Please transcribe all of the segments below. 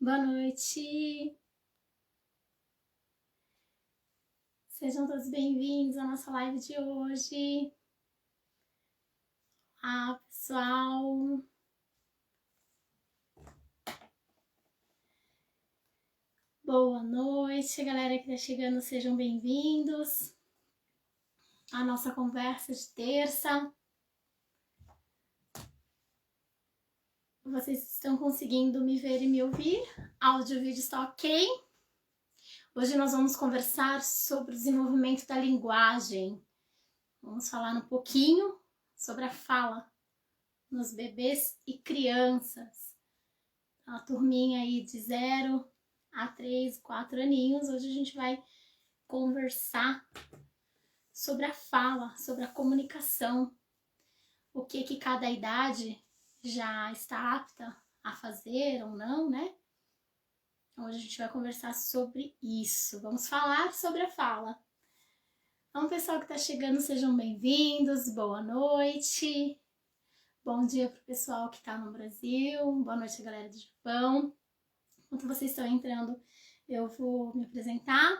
Boa noite! Sejam todos bem-vindos à nossa live de hoje. Olá, pessoal! Boa noite, galera que tá chegando, sejam bem-vindos à nossa conversa de terça. Vocês estão conseguindo me ver e me ouvir? Áudio e vídeo está ok? Hoje nós vamos conversar sobre o desenvolvimento da linguagem. Vamos falar um pouquinho sobre a fala nos bebês e crianças. A turminha aí de 0 a 3, 4 aninhos. Hoje a gente vai conversar sobre a fala, sobre a comunicação. O que cada idade já está apta a fazer ou não, né? Hoje a gente vai conversar sobre isso. Vamos falar sobre a fala. Então, pessoal que está chegando, sejam bem-vindos. Boa noite. Bom dia para o pessoal que está no Brasil. Boa noite, galera do Japão. Enquanto vocês estão entrando, eu vou me apresentar.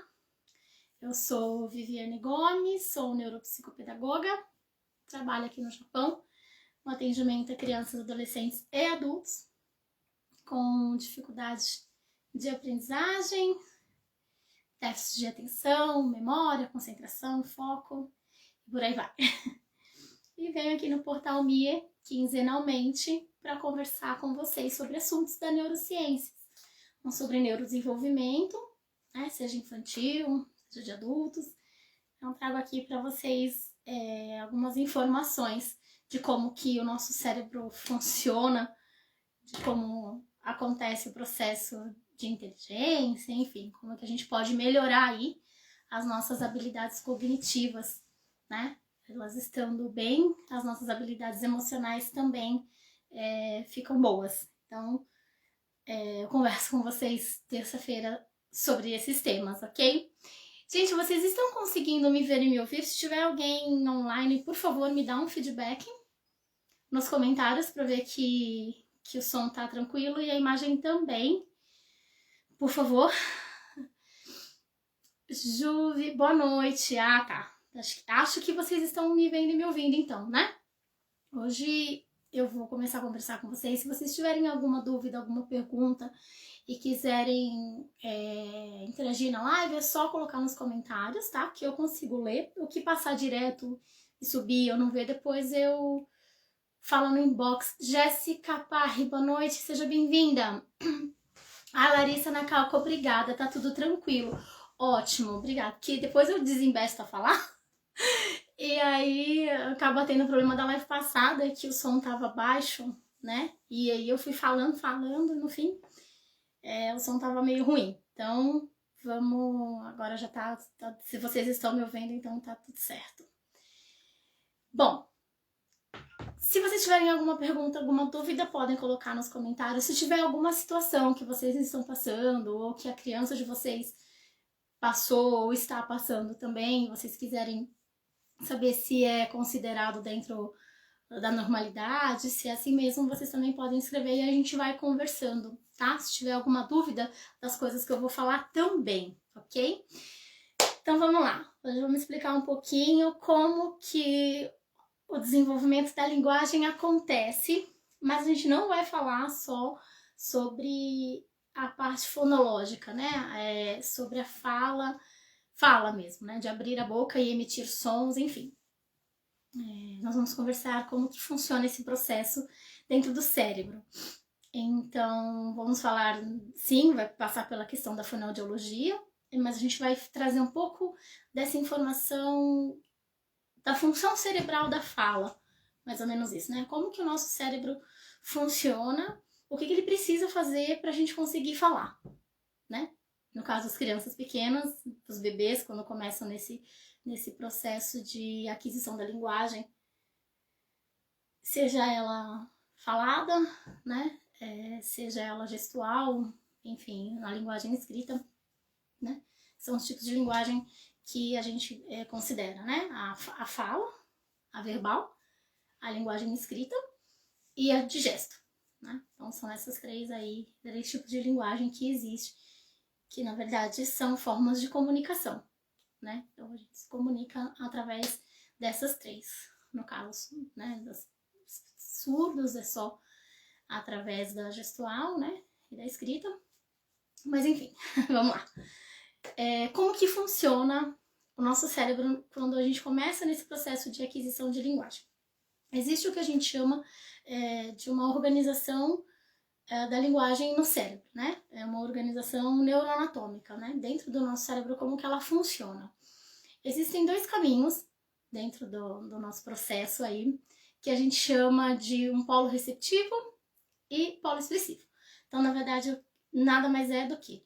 Eu sou Viviane Gomes, sou neuropsicopedagoga. Trabalho aqui no Japão no atendimento a crianças, adolescentes e adultos com dificuldade de aprendizagem, déficit de atenção, memória, concentração, foco, e por aí vai. E venho aqui no Portal MIE quinzenalmente para conversar com vocês sobre assuntos da neurociência, sobre neurodesenvolvimento, né, seja infantil, seja de adultos. Então trago aqui para vocês algumas informações de como que o nosso cérebro funciona, de como acontece o processo de inteligência, enfim, como que a gente pode melhorar aí as nossas habilidades cognitivas, né? Elas estando bem, as nossas habilidades emocionais também ficam boas. Então, eu converso com vocês terça-feira sobre esses temas, ok? Gente, vocês estão conseguindo me ver e me ouvir? Se tiver alguém online, por favor, me dá um feedback nos comentários para ver que o som tá tranquilo e a imagem também. Por favor. Juvi, boa noite. Ah, tá. Acho que vocês estão me vendo e me ouvindo então, né? Hoje eu vou começar a conversar com vocês. Se vocês tiverem alguma dúvida, alguma pergunta e quiserem interagir na live, é só colocar nos comentários, tá? Que eu consigo ler. O que passar direto e subir eu não ver depois, eu falo no inbox. Jéssica Parri, boa noite, seja bem-vinda. A Larissa Nakauka, obrigada, tá tudo tranquilo. Ótimo, obrigada. Que depois eu desembesto a falar. E aí acaba tendo o problema da live passada, que o som tava baixo, né? E aí eu fui falando, e no fim o som tava meio ruim. Então vamos, agora já tá, se vocês estão me ouvindo, então tá tudo certo. Bom, se vocês tiverem alguma pergunta, alguma dúvida, podem colocar nos comentários. Se tiver alguma situação que vocês estão passando, ou que a criança de vocês passou ou está passando também, vocês quiserem saber se é considerado dentro da normalidade, se é assim mesmo, vocês também podem escrever e a gente vai conversando, tá? Se tiver alguma dúvida das coisas que eu vou falar também, ok? Então vamos lá, hoje vamos explicar um pouquinho como que o desenvolvimento da linguagem acontece, mas a gente não vai falar só sobre a parte fonológica, né? Sobre a fala mesmo, né? De abrir a boca e emitir sons, enfim. Nós vamos conversar como que funciona esse processo dentro do cérebro. Então, vamos falar, sim, vai passar pela questão da fonoaudiologia, mas a gente vai trazer um pouco dessa informação da função cerebral da fala, mais ou menos isso, né? Como que o nosso cérebro funciona, o que ele precisa fazer para a gente conseguir falar, né? No caso das crianças pequenas, os bebês, quando começam nesse processo de aquisição da linguagem, seja ela falada, né? Seja ela gestual, enfim, a linguagem escrita, né? São os tipos de linguagem que a gente considera, né? A fala, a verbal, a linguagem escrita e a de gesto, né? Então são essas três tipos de linguagem que existem, que na verdade são formas de comunicação, né? Então a gente se comunica através dessas três. No caso, né, dos surdos é só através da gestual, né, e da escrita. Mas enfim, vamos lá. Como que funciona o nosso cérebro quando a gente começa nesse processo de aquisição de linguagem? Existe o que a gente chama de uma organização da linguagem no cérebro, né? É uma organização neuroanatômica, né? Dentro do nosso cérebro, como que ela funciona. Existem dois caminhos dentro do nosso processo aí, que a gente chama de um polo receptivo e polo expressivo. Então, na verdade, nada mais é do que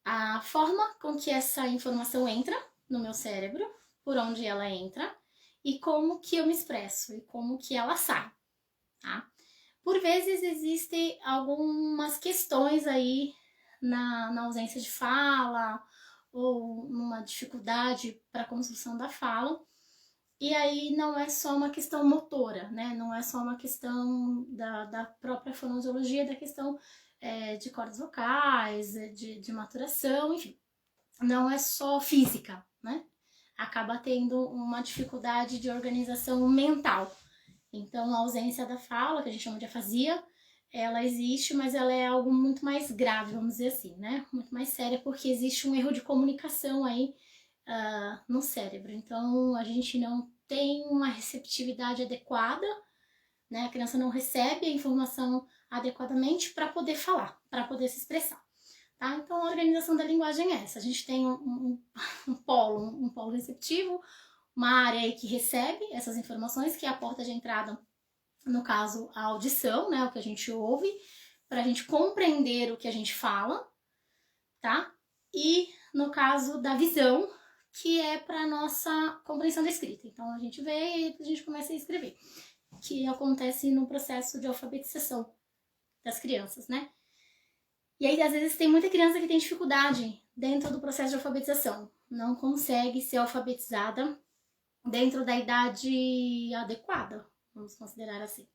a forma com que essa informação entra no meu cérebro, por onde ela entra, e como que eu me expresso, e como que ela sai, tá? Por vezes existem algumas questões aí na ausência de fala, ou numa dificuldade para a construção da fala, e aí não é só uma questão motora, né? Não é só uma questão da própria fonoaudiologia, da questão de cordas vocais, de maturação, enfim. Não é só física, né? Acaba tendo uma dificuldade de organização mental. Então, a ausência da fala, que a gente chama de afasia, ela existe, mas ela é algo muito mais grave, vamos dizer assim, né? Muito mais séria, porque existe um erro de comunicação aí no cérebro. Então, a gente não tem uma receptividade adequada, né? A criança não recebe a informação adequadamente para poder falar, para poder se expressar. Tá? Então, a organização da linguagem é essa. A gente tem um polo receptivo, uma área aí que recebe essas informações, que é a porta de entrada, no caso, a audição, né? O que a gente ouve, para a gente compreender o que a gente fala, tá? E no caso da visão, que é para nossa compreensão da escrita. Então, a gente vê e a gente começa a escrever, que acontece no processo de alfabetização das crianças, né? E aí, às vezes, tem muita criança que tem dificuldade dentro do processo de alfabetização. Não consegue ser alfabetizada dentro da idade adequada, vamos considerar assim.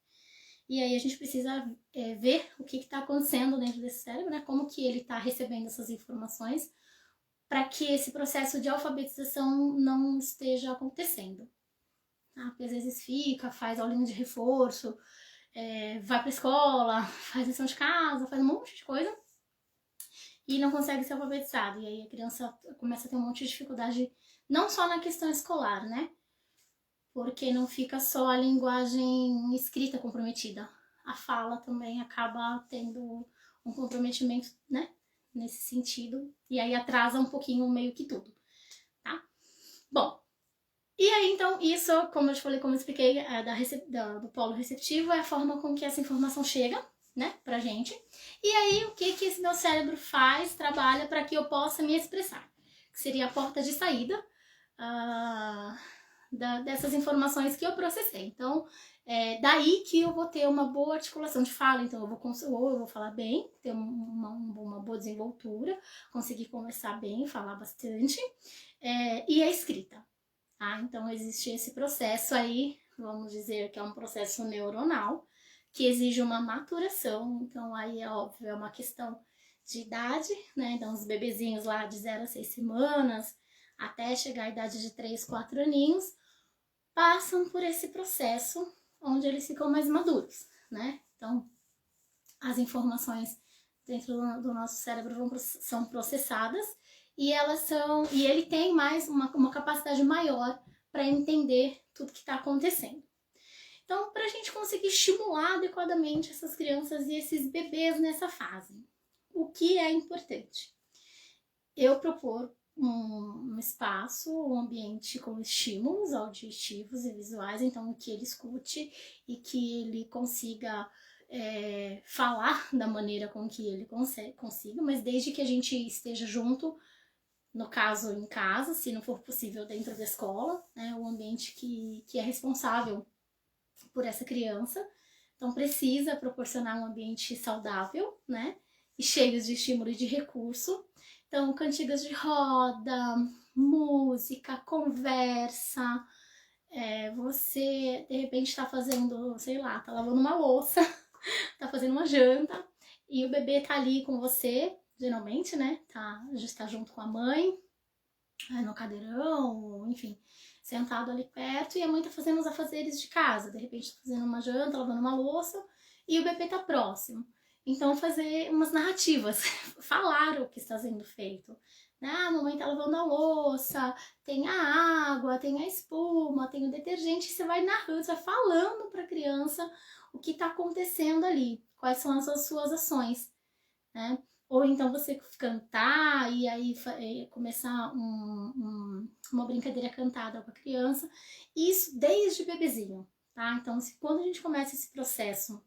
E aí a gente precisa ver o que está acontecendo dentro desse cérebro, né? Como que ele está recebendo essas informações para que esse processo de alfabetização não esteja acontecendo. Tá? Porque às vezes faz aulinha de reforço, vai para a escola, faz lição de casa, faz um monte de coisa e não consegue ser alfabetizado. E aí a criança começa a ter um monte de dificuldade, não só na questão escolar, né? Porque não fica só a linguagem escrita comprometida. A fala também acaba tendo um comprometimento, né? Nesse sentido. E aí atrasa um pouquinho meio que tudo, tá? Bom, e aí então isso, como eu te falei, como eu expliquei, do polo receptivo é a forma com que essa informação chega, né, pra gente. E aí o que esse meu cérebro trabalha para que eu possa me expressar, que seria a porta de saída dessas informações que eu processei. Então, daí que eu vou ter uma boa articulação de fala, então eu vou falar bem, ter uma boa desenvoltura, conseguir conversar bem, falar bastante, e a escrita. Tá? Então, existe esse processo aí, vamos dizer que é um processo neuronal, que exige uma maturação, então aí é óbvio, é uma questão de idade, né? Então, os bebezinhos lá de 0 a 6 semanas, até chegar à idade de 3, 4 aninhos, passam por esse processo onde eles ficam mais maduros, né? Então, as informações dentro do nosso cérebro são processadas e ele tem mais uma capacidade maior para entender tudo que está acontecendo. Então, para a gente conseguir estimular adequadamente essas crianças e esses bebês nessa fase, o que é importante? Eu propor um espaço, um ambiente com estímulos auditivos e visuais, então que ele escute e que ele consiga falar da maneira com que ele consiga, mas desde que a gente esteja junto, no caso em casa, se não for possível dentro da escola, né, o ambiente que é responsável por essa criança. Então precisa proporcionar um ambiente saudável, né, e cheio de estímulo e de recurso. Então, cantigas de roda, música, conversa, você de repente está fazendo, sei lá, tá lavando uma louça, tá fazendo uma janta e o bebê tá ali com você, geralmente, né? Já está junto com a mãe, no cadeirão, enfim, sentado ali perto, e a mãe tá fazendo os afazeres de casa, de repente tá fazendo uma janta, lavando uma louça, e o bebê tá próximo. Então fazer umas narrativas, falar o que está sendo feito. Ah, a mamãe tá lavando a louça, tem a água, tem a espuma, tem o detergente, você vai narrando, você vai falando para a criança o que está acontecendo ali, quais são as suas ações, né? Ou então você cantar e aí começar uma brincadeira cantada com a criança, isso desde bebezinho, tá? Então, quando a gente começa esse processo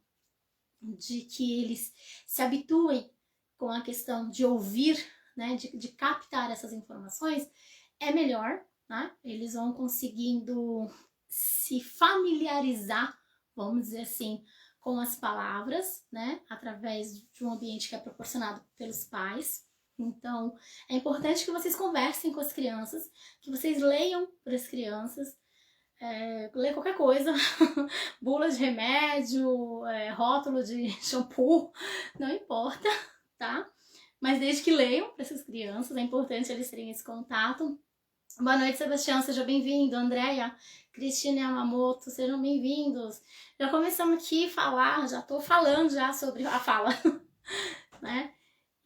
de que eles se habituem com a questão de ouvir, né, de captar essas informações, é melhor, né? Eles vão conseguindo se familiarizar, vamos dizer assim, com as palavras, né, através de um ambiente que é proporcionado pelos pais. Então, é importante que vocês conversem com as crianças, que vocês leiam para as crianças, ler qualquer coisa, bula de remédio, rótulo de shampoo, não importa, tá? Mas desde que leiam para essas crianças, é importante eles terem esse contato. Boa noite, Sebastião, seja bem-vindo. Andréia, Cristina Yamamoto, sejam bem-vindos. Já começamos aqui a falar, já tô falando já sobre a fala, né?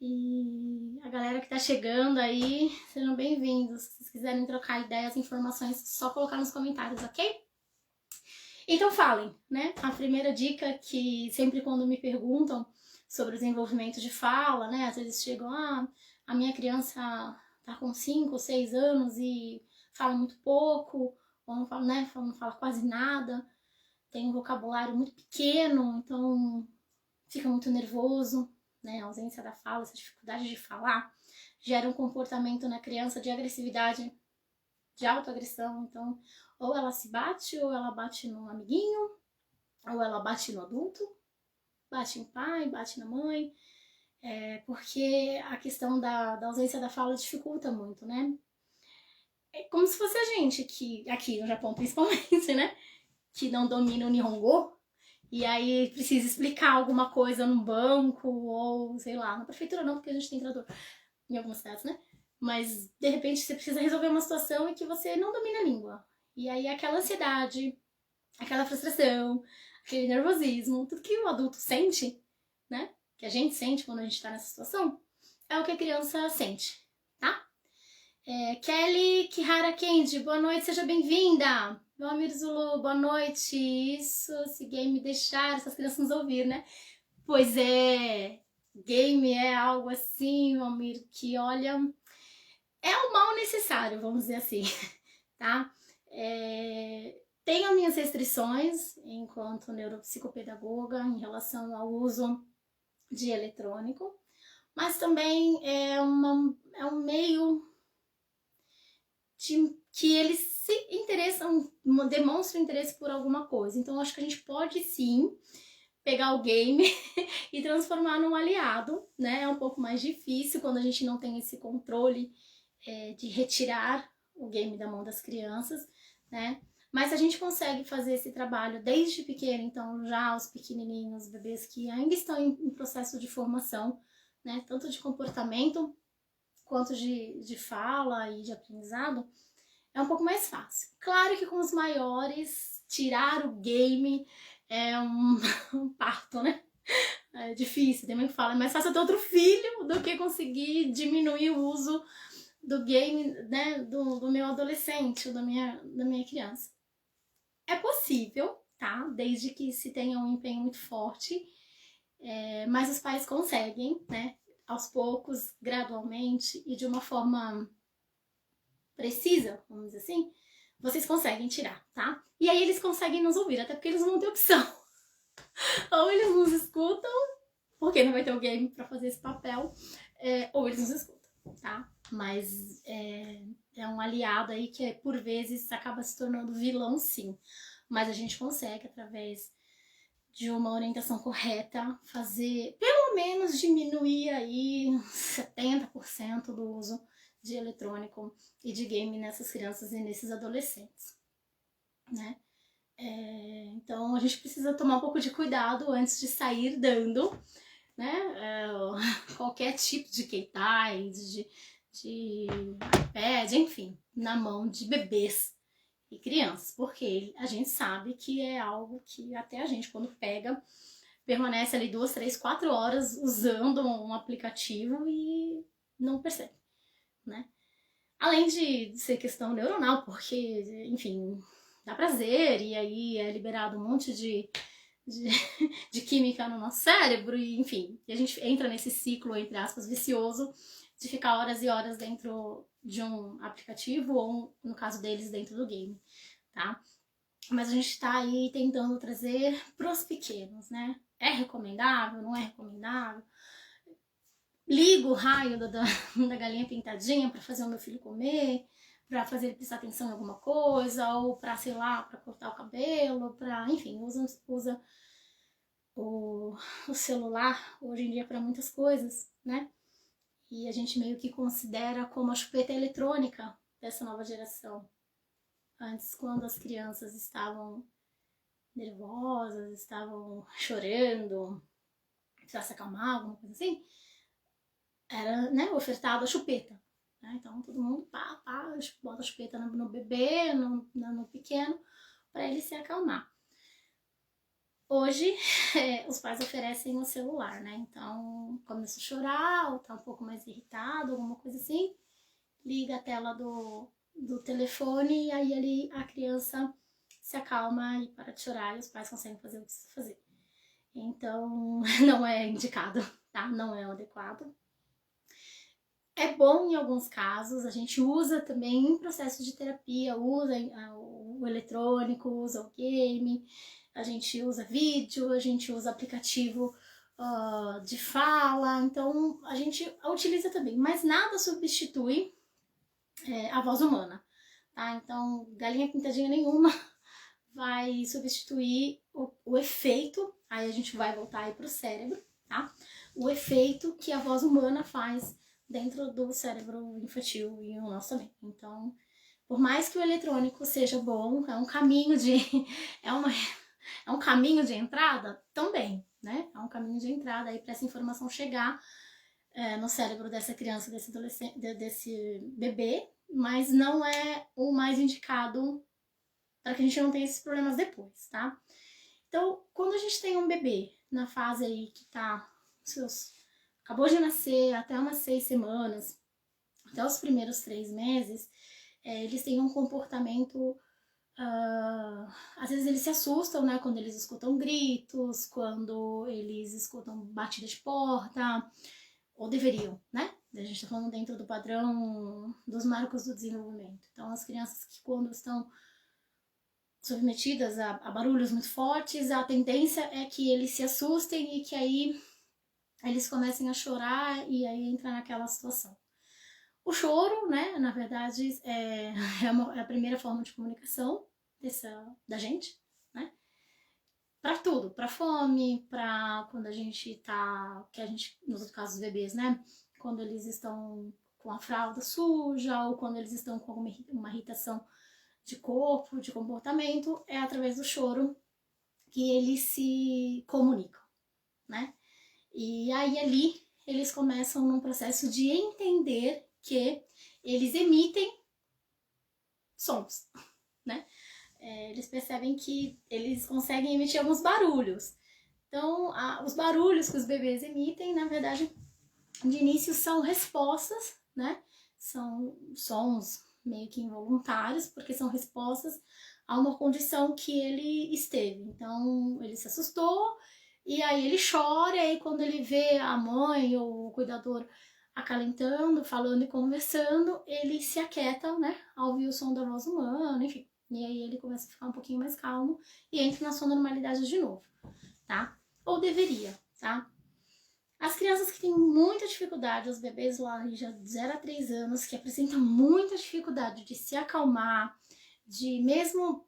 E a galera que tá chegando aí, sejam bem-vindos. Se vocês quiserem trocar ideias, informações, só colocar nos comentários, ok? Então falem, né? A primeira dica que sempre quando me perguntam sobre o desenvolvimento de fala, né? Às vezes chegam, a minha criança tá com 5 ou 6 anos e fala muito pouco, ou não fala, né? Não fala quase nada, tem um vocabulário muito pequeno, então fica muito nervoso, né? A ausência da fala, essa dificuldade de falar, gera um comportamento na criança de agressividade, de autoagressão. Então, ou ela se bate, ou ela bate no amiguinho, ou ela bate no adulto, bate no pai, bate na mãe, porque a questão da ausência da fala dificulta muito, né? É como se fosse a gente, que aqui no Japão principalmente, né? Que não domina o Nihongo, e aí precisa explicar alguma coisa no banco, ou sei lá, na prefeitura não, porque a gente tem tradutor em algumas cidades, né? Mas de repente você precisa resolver uma situação em que você não domina a língua. E aí aquela ansiedade, aquela frustração, aquele nervosismo, tudo que o adulto sente, né? Que a gente sente quando a gente tá nessa situação, é o que a criança sente, tá? Kelly Kihara Kendi, boa noite, seja bem-vinda! Valmir Zulu, boa noite! Isso, se game deixar essas crianças nos ouvir, né? Pois é, game é algo assim, Valmir, que olha, é o mal necessário, vamos dizer assim, tá? Tenho minhas restrições enquanto neuropsicopedagoga em relação ao uso de eletrônico, mas também é um meio que eles se interessam, demonstram interesse por alguma coisa. Então, acho que a gente pode sim pegar o game e transformar num aliado, né? É um pouco mais difícil quando a gente não tem esse controle de retirar o game da mão das crianças, né? Mas a gente consegue fazer esse trabalho desde pequeno, então já os pequenininhos, os bebês que ainda estão em processo de formação, né? Tanto de comportamento quanto de fala e de aprendizado, é um pouco mais fácil. Claro que com os maiores, tirar o game é um parto, né? É difícil, tem mãe que fala, é mais fácil ter outro filho do que conseguir diminuir o uso do game, né, do meu adolescente ou da minha criança. É possível, tá? Desde que se tenha um empenho muito forte, mas os pais conseguem, né? Aos poucos, gradualmente e de uma forma precisa, vamos dizer assim, vocês conseguem tirar, tá? E aí eles conseguem nos ouvir, até porque eles não têm opção. Ou eles nos escutam, porque não vai ter o game pra fazer esse papel, ou eles nos escutam, tá? Mas é um aliado aí que por vezes acaba se tornando vilão, sim. Mas a gente consegue, através de uma orientação correta, fazer, pelo menos diminuir aí 70% do uso de eletrônico e de game nessas crianças e nesses adolescentes, né? Então a gente precisa tomar um pouco de cuidado antes de sair dando, né, qualquer tipo de Keitai, de iPad, enfim, na mão de bebês e crianças, porque a gente sabe que é algo que até a gente, quando pega, permanece ali 2, 3, 4 horas usando um aplicativo e não percebe, né? Além de ser questão neuronal, porque, enfim, dá prazer e aí é liberado um monte de química no nosso cérebro e, enfim, a gente entra nesse ciclo, entre aspas, vicioso de ficar horas e horas dentro de um aplicativo ou, no caso deles, dentro do game, tá? Mas a gente tá aí tentando trazer pros pequenos, né? É recomendável? Não é recomendável? Ligo o raio da galinha pintadinha para fazer o meu filho comer, para fazer ele prestar atenção em alguma coisa, ou para, sei lá, para cortar o cabelo, para, enfim, usa o celular hoje em dia para muitas coisas, né? E a gente meio que considera como a chupeta eletrônica dessa nova geração. Antes, quando as crianças estavam nervosas, estavam chorando, precisava se acalmar, alguma coisa assim, era, né, ofertado a chupeta. Né? Então todo mundo bota a chupeta no bebê, no pequeno, para ele se acalmar. Hoje, os pais oferecem o celular, né? Então, começa a chorar, ou tá um pouco mais irritado, alguma coisa assim, liga a tela do telefone e aí ali a criança se acalma e para de chorar e os pais conseguem fazer o que precisa fazer. Então, não é indicado, tá? Não é adequado. É bom em alguns casos, a gente usa também em processo de terapia, usa o eletrônico, usa o game, a gente usa vídeo, a gente usa aplicativo de fala, então a gente utiliza também, mas nada substitui a voz humana, tá? Então, galinha pintadinha nenhuma vai substituir o efeito, aí a gente vai voltar aí pro cérebro, tá? O efeito que a voz humana faz dentro do cérebro infantil e o nosso também. Então, por mais que o eletrônico seja bom, é um caminho de é um caminho de entrada também, né? É um caminho de entrada aí para essa informação chegar no cérebro dessa criança, desse adolescente, desse bebê, mas não é o mais indicado para que a gente não tenha esses problemas depois, tá? Então, quando a gente tem um bebê na fase aí que tá acabou de nascer, até umas 6 semanas, até os primeiros 3 meses, eles têm um comportamento, às vezes eles se assustam, né, quando eles escutam gritos, quando eles escutam batida de porta, ou deveriam, né? A gente tá falando dentro do padrão dos marcos do desenvolvimento. Então, as crianças que quando estão submetidas a barulhos muito fortes, a tendência é que eles se assustem e que aí eles comecem a chorar e aí entra naquela situação. O choro, né, na verdade, é a primeira forma de comunicação da gente, né? Para tudo, para fome, para quando a gente tá, nos outros casos, os bebês, né? Quando eles estão com a fralda suja ou quando eles estão com uma irritação de corpo, de comportamento, é através do choro que eles se comunicam, né? E aí ali eles começam num processo de entender que eles emitem sons, né? Eles percebem que eles conseguem emitir alguns barulhos. Então, os barulhos que os bebês emitem, na verdade, de início são respostas, né? São sons meio que involuntários, porque são respostas a uma condição que ele esteve. Então, ele se assustou, e aí ele chora, e aí quando ele vê a mãe ou o cuidador acalentando, falando e conversando, ele se aquieta, né? Ao ouvir o som da voz humana, enfim. E aí ele começa a ficar um pouquinho mais calmo e entra na sua normalidade de novo, tá? Ou deveria, tá? As crianças que têm muita dificuldade, os bebês lá já de 0 a 3 anos, que apresentam muita dificuldade de se acalmar, de mesmo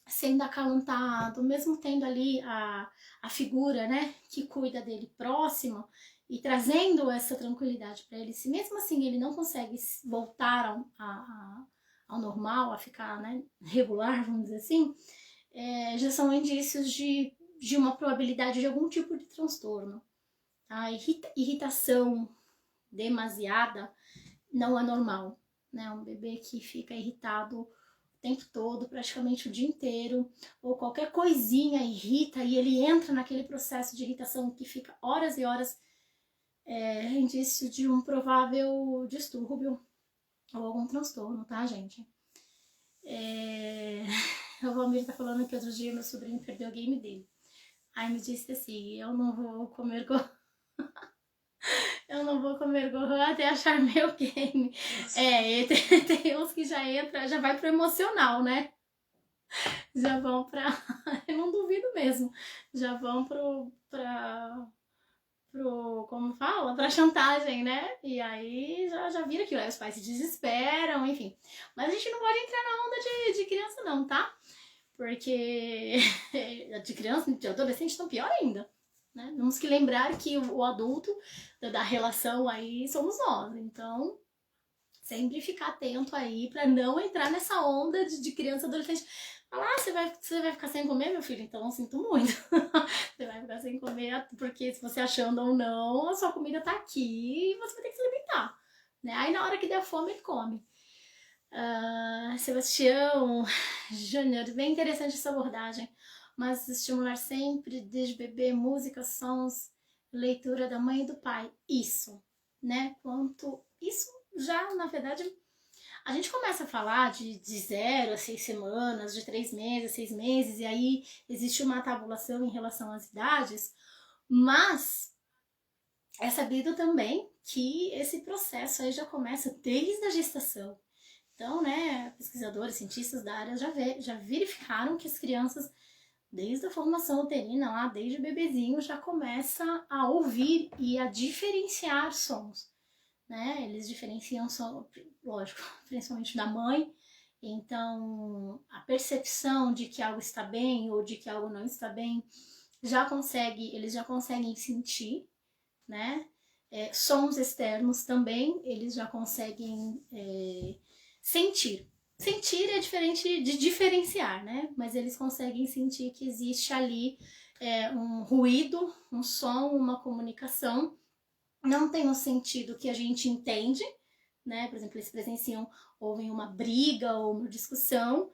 sendo acalentado, mesmo tendo ali a figura, né, que cuida dele próximo e trazendo essa tranquilidade para ele, se mesmo assim ele não consegue voltar ao normal, a ficar, né, regular, vamos dizer assim, já são indícios de uma probabilidade de algum tipo de transtorno. A irritação demasiada não é normal, né? Um bebê que fica irritado o tempo todo, praticamente o dia inteiro, ou qualquer coisinha irrita e ele entra naquele processo de irritação que fica horas e horas, é indício de um provável distúrbio ou algum transtorno, tá, gente? O Valmir tá falando que outro dia meu sobrinho perdeu o game dele. Aí me disse assim, eu não vou comer eu não vou comer gorro até achar meu game. Tem uns que já entra, já vai pro emocional, né? Já vão pra... Eu não duvido mesmo. Já vão como fala? Pra chantagem, né? E aí já vira aquilo. Aí os pais se desesperam, enfim. Mas a gente não pode entrar na onda de criança não, tá? Porque de criança, de adolescente, então pior ainda. Né? Temos que lembrar que o adulto da relação aí somos nós. Então, sempre ficar atento aí pra não entrar nessa onda de criança e adolescente. Falar, você vai ficar sem comer, meu filho? Então, eu sinto muito. Você vai ficar sem comer, porque se você achando ou não, a sua comida tá aqui e você vai ter que se alimentar. Né? Aí, na hora que der fome, ele come. Sebastião Júnior, bem interessante essa abordagem, mas estimular sempre desde bebê música, sons, leitura da mãe e do pai, isso, né? Isso já, na verdade, a gente começa a falar de 0 a 6 semanas, de 3 meses, 6 meses, e aí existe uma tabulação em relação às idades, mas é sabido também que esse processo aí já começa desde a gestação. Então, né, pesquisadores, cientistas da área já verificaram que as crianças, desde a formação uterina, lá, desde o bebezinho, já começa a ouvir e a diferenciar sons. Né? Eles diferenciam som, lógico, principalmente da mãe. Então, a percepção de que algo está bem ou de que algo não está bem, eles já conseguem sentir, né? Sons externos também, eles já conseguem sentir. Sentir é diferente de diferenciar, né? Mas eles conseguem sentir que existe ali um ruído, um som, uma comunicação. Não tem um sentido que a gente entende, né? Por exemplo, eles ouvem uma briga ou uma discussão.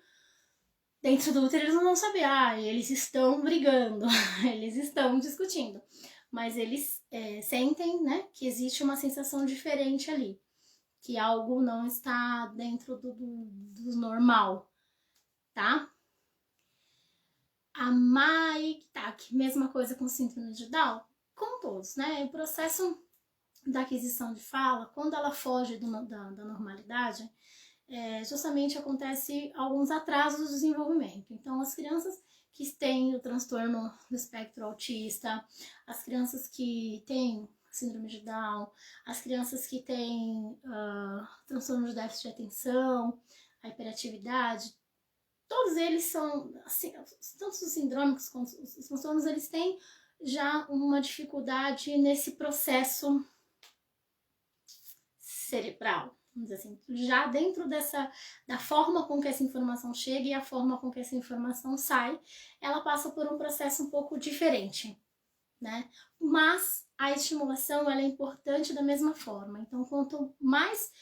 Dentro do útero eles não vão saber, eles estão brigando, eles estão discutindo. Mas eles sentem, né, que existe uma sensação diferente ali. Que algo não está dentro do normal, tá? A Mike, mesma coisa com síndrome de Down, com todos, né? O processo da aquisição de fala, quando ela foge da normalidade, justamente acontece alguns atrasos do desenvolvimento. Então, as crianças que têm o transtorno do espectro autista, as crianças que têm síndrome de Down, as crianças que têm transtorno de déficit de atenção, a hiperatividade, todos eles são, assim, tanto os sindrômicos quanto os transtornos, eles têm já uma dificuldade nesse processo cerebral, vamos dizer assim, já dentro da forma com que essa informação chega e a forma com que essa informação sai, ela passa por um processo um pouco diferente, né? Mas a estimulação, ela é importante da mesma forma. Então, quanto mais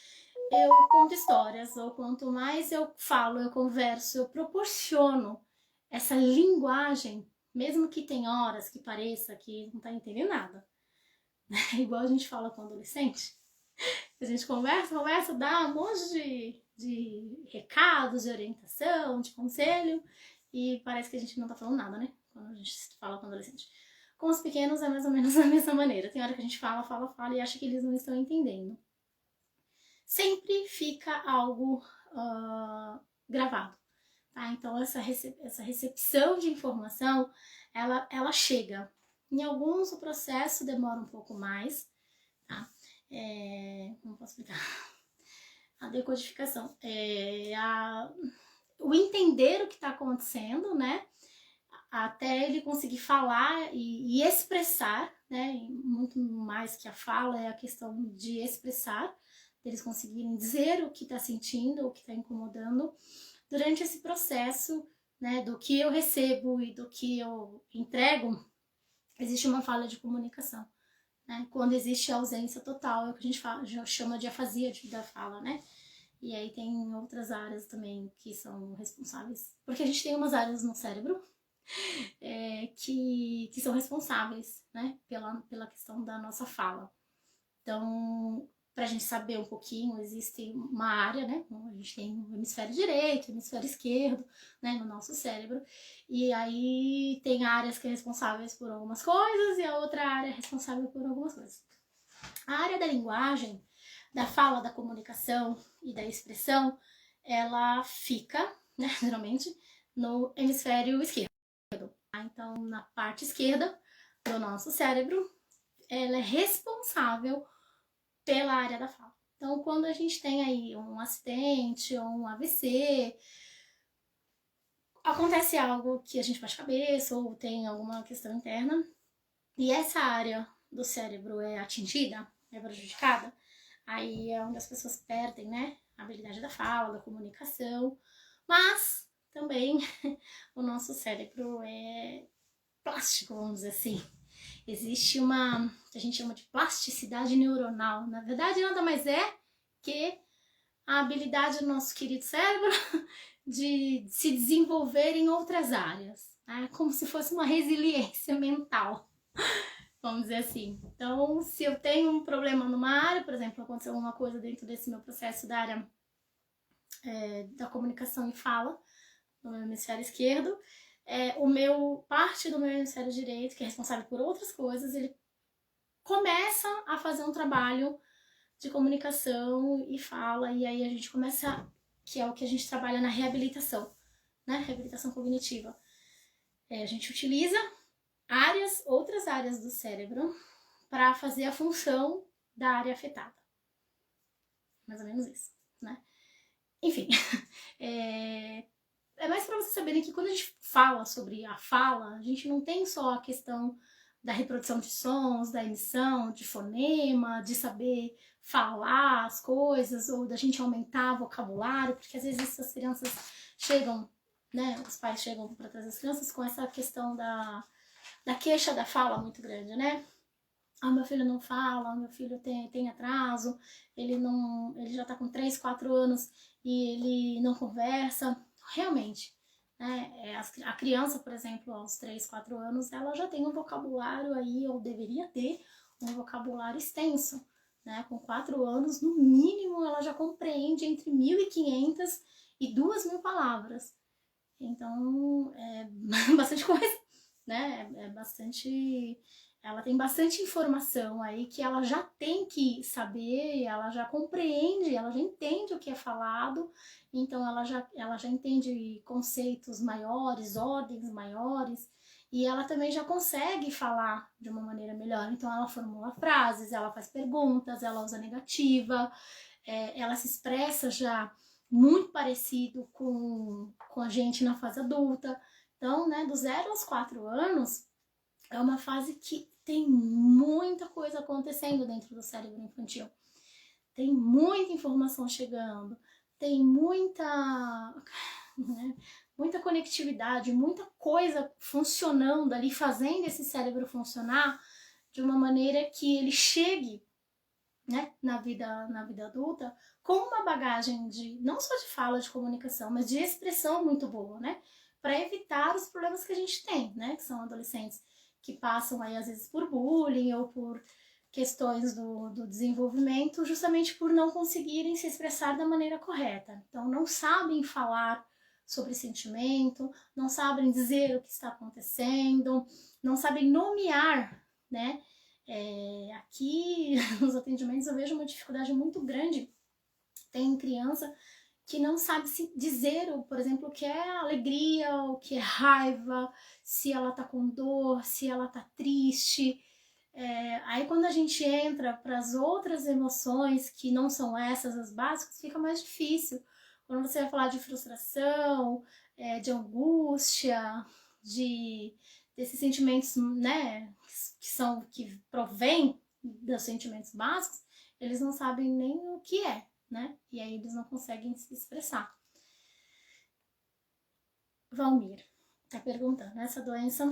eu conto histórias, ou quanto mais eu falo, eu converso, eu proporciono essa linguagem, mesmo que tem horas que pareça que não tá entendendo nada, né? Igual a gente fala com adolescente, a gente conversa, dá um monte de recados, de orientação, de conselho, e parece que a gente não tá falando nada, né? Quando a gente fala com adolescente. Com os pequenos é mais ou menos da mesma maneira. Tem hora que a gente fala e acha que eles não estão entendendo. Sempre fica algo gravado, tá? Então essa recepção de informação, ela chega. Em alguns o processo demora um pouco mais, tá? Como posso explicar? A decodificação. O entender o que está acontecendo, né? Até ele conseguir falar e expressar, né? Muito mais que a fala é a questão de expressar, eles conseguirem dizer o que está sentindo, o que está incomodando. Durante esse processo, né, do que eu recebo e do que eu entrego, existe uma falha de comunicação, né? Quando existe ausência total, é o que a gente fala, já chama de afasia da fala, né? E aí tem outras áreas também que são responsáveis, porque a gente tem umas áreas no cérebro que são responsáveis, né, pela questão da nossa fala. Então, para a gente saber um pouquinho, existe uma área, né? A gente tem o hemisfério direito, o hemisfério esquerdo, né, no nosso cérebro. E aí tem áreas que são responsáveis por algumas coisas e a outra área é responsável por algumas coisas. A área da linguagem, da fala, da comunicação e da expressão, ela fica, né, geralmente, no hemisfério esquerdo. Então, na parte esquerda do nosso cérebro, ela é responsável pela área da fala. Então, quando a gente tem aí um acidente ou um AVC, acontece algo que a gente bate a cabeça ou tem alguma questão interna e essa área do cérebro é atingida, é prejudicada, aí é onde as pessoas perdem, né, a habilidade da fala, da comunicação, mas também o nosso cérebro é plástico, vamos dizer assim. Existe uma, que a gente chama de plasticidade neuronal. Na verdade, nada mais é que a habilidade do nosso querido cérebro de se desenvolver em outras áreas, né? Como se fosse uma resiliência mental, vamos dizer assim. Então, se eu tenho um problema numa área, por exemplo, aconteceu alguma coisa dentro desse meu processo da área da comunicação e fala, no meu hemisfério esquerdo, parte do meu hemisfério direito, que é responsável por outras coisas, ele começa a fazer um trabalho de comunicação e fala, e aí a gente começa, que é o que a gente trabalha na reabilitação, né? Reabilitação cognitiva. A gente utiliza outras áreas do cérebro para fazer a função da área afetada. Mais ou menos isso, né? Enfim, é mais para vocês saberem que quando a gente fala sobre a fala, a gente não tem só a questão da reprodução de sons, da emissão, de fonema, de saber falar as coisas, ou da gente aumentar vocabulário, porque às vezes essas crianças chegam, né, os pais chegam para trazer as crianças com essa questão da queixa da fala muito grande, né? Ah, meu filho não fala, meu filho tem atraso, ele já tá com 3, 4 anos e ele não conversa. Realmente, né? A criança, por exemplo, aos 3, 4 anos, ela já tem um vocabulário aí, ou deveria ter um vocabulário extenso, né? Com 4 anos, no mínimo, ela já compreende entre 1.500 e 2.000 palavras. Então, é bastante coisa, né? Ela tem bastante informação aí que ela já tem que saber, ela já compreende, ela já entende o que é falado, então ela já entende conceitos maiores, ordens maiores, e ela também já consegue falar de uma maneira melhor. Então ela formula frases, ela faz perguntas, ela usa negativa, ela se expressa já muito parecido com a gente na fase adulta. Então, né, do 0 aos 4 anos, é uma fase que tem muita coisa acontecendo dentro do cérebro infantil. Tem muita informação chegando, tem muita conectividade, muita coisa funcionando ali, fazendo esse cérebro funcionar de uma maneira que ele chegue, né, na vida adulta com uma bagagem não só de fala, de comunicação, mas de expressão muito boa, né? Para evitar os problemas que a gente tem, né? Que são adolescentes que passam aí às vezes por bullying ou por questões do desenvolvimento, justamente por não conseguirem se expressar da maneira correta. Então, não sabem falar sobre sentimento, não sabem dizer o que está acontecendo, não sabem nomear, né? Aqui nos atendimentos eu vejo uma dificuldade muito grande. Tem criança que não sabe se dizer, por exemplo, o que é alegria, o que é raiva, se ela tá com dor, se ela tá triste. Aí quando a gente entra para as outras emoções que não são essas, as básicas, fica mais difícil. Quando você vai falar de frustração, de angústia, desses sentimentos, né, que provém dos sentimentos básicos, eles não sabem nem o que é, né? E aí eles não conseguem se expressar. Valmir tá perguntando, essa doença,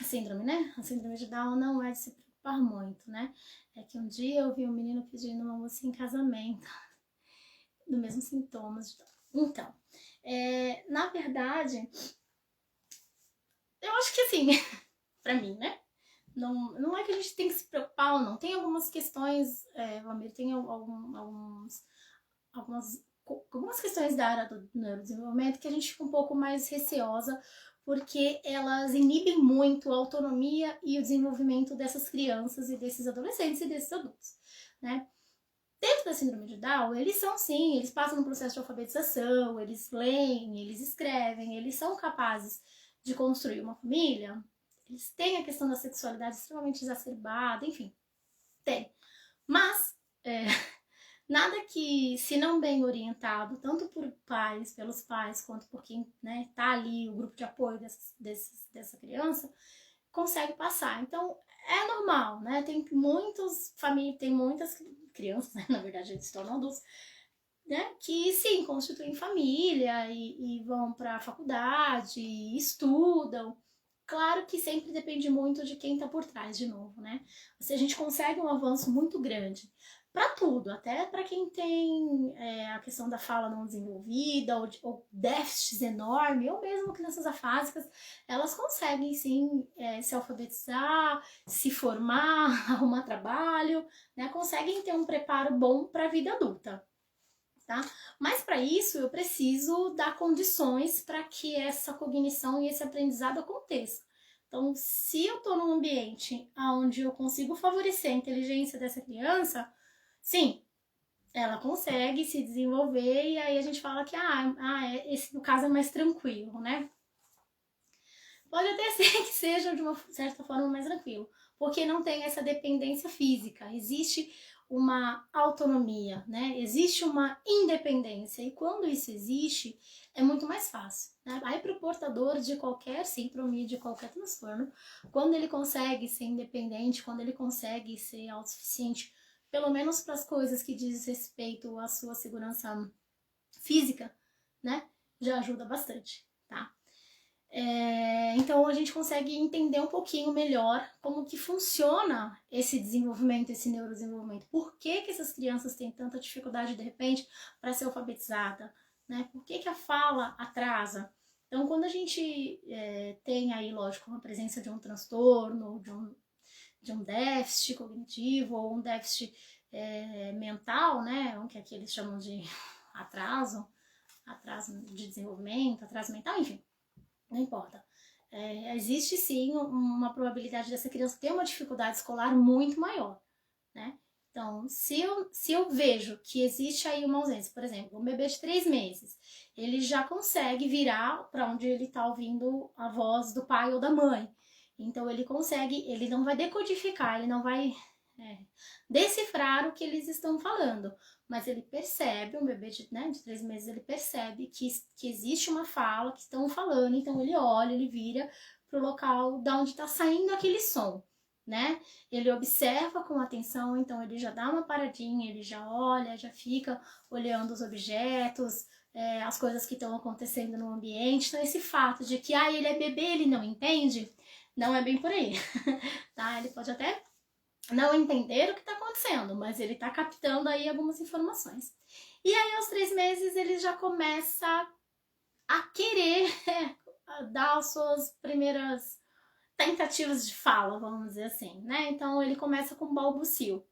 a síndrome, né? A síndrome de Down não é de se preocupar muito, né? É que um dia eu vi um menino pedindo uma moça em casamento, do mesmo sintomas de Down. Então, na verdade, eu acho que assim, pra mim, né? Não é que a gente tem que se preocupar ou não. Tem algumas questões, Valmir, tem algumas questões da área do neurodesenvolvimento que a gente fica um pouco mais receosa, porque elas inibem muito a autonomia e o desenvolvimento dessas crianças e desses adolescentes e desses adultos, né? Dentro da síndrome de Down, eles são sim, eles passam no processo de alfabetização, eles leem, eles escrevem, eles são capazes de construir uma família, eles têm a questão da sexualidade extremamente exacerbada, enfim, tem. Mas, nada que, se não bem orientado, tanto pelos pais, quanto por quem, né, tá ali, o grupo de apoio dessa criança, consegue passar. Então, é normal, né? Tem muitas crianças, né? Na verdade, eles se tornam adultos, né? Que sim, constituem família e vão para a faculdade, estudam. Claro que sempre depende muito de quem está por trás, de novo, né? Se a gente consegue um avanço muito grande para tudo, até para quem tem a questão da fala não desenvolvida ou déficits enormes, ou mesmo crianças afásicas, elas conseguem sim se alfabetizar, se formar, arrumar trabalho, né? Conseguem ter um preparo bom para a vida adulta. Tá? Mas para isso eu preciso dar condições para que essa cognição e esse aprendizado aconteça. Então, se eu estou num ambiente onde eu consigo favorecer a inteligência dessa criança, sim, ela consegue se desenvolver e aí a gente fala que esse no caso é mais tranquilo, né? Pode até ser que seja de uma certa forma mais tranquilo, porque não tem essa dependência física, existe uma autonomia, né? Existe uma independência, e quando isso existe, é muito mais fácil, né? Aí para o portador de qualquer síndrome, de qualquer transtorno, quando ele consegue ser independente, quando ele consegue ser autossuficiente, pelo menos para as coisas que diz respeito à sua segurança física, né? Já ajuda bastante, tá? Então a gente consegue entender um pouquinho melhor como que funciona esse desenvolvimento, esse neurodesenvolvimento. Por que essas crianças têm tanta dificuldade de repente para ser alfabetizada, né? Por que a fala atrasa? Então quando a gente tem aí, lógico, uma presença de um transtorno, de um déficit cognitivo ou um déficit mental, né? O que aqui eles chamam de atraso de desenvolvimento, atraso mental, enfim. Não importa. Existe sim uma probabilidade dessa criança ter uma dificuldade escolar muito maior, né? Então, se eu vejo que existe aí uma ausência, por exemplo, um bebê de 3 meses, ele já consegue virar para onde ele está ouvindo a voz do pai ou da mãe. Então, ele consegue, ele não vai decodificar, ele não vai decifrar o que eles estão falando, mas ele percebe, um bebê de 3 meses, ele percebe que existe uma fala, que estão falando, então ele olha, ele vira pro local da onde está saindo aquele som, né? Ele observa com atenção, então ele já dá uma paradinha, ele já olha, já fica olhando os objetos, as coisas que estão acontecendo no ambiente. Então esse fato de que ele é bebê, ele não entende, não é bem por aí, tá? Ele pode até não entender o que está acontecendo, mas ele está captando aí algumas informações. E aí, aos 3 meses, ele já começa a querer dar as suas primeiras tentativas de fala, vamos dizer assim, né? Então, ele começa com balbucio,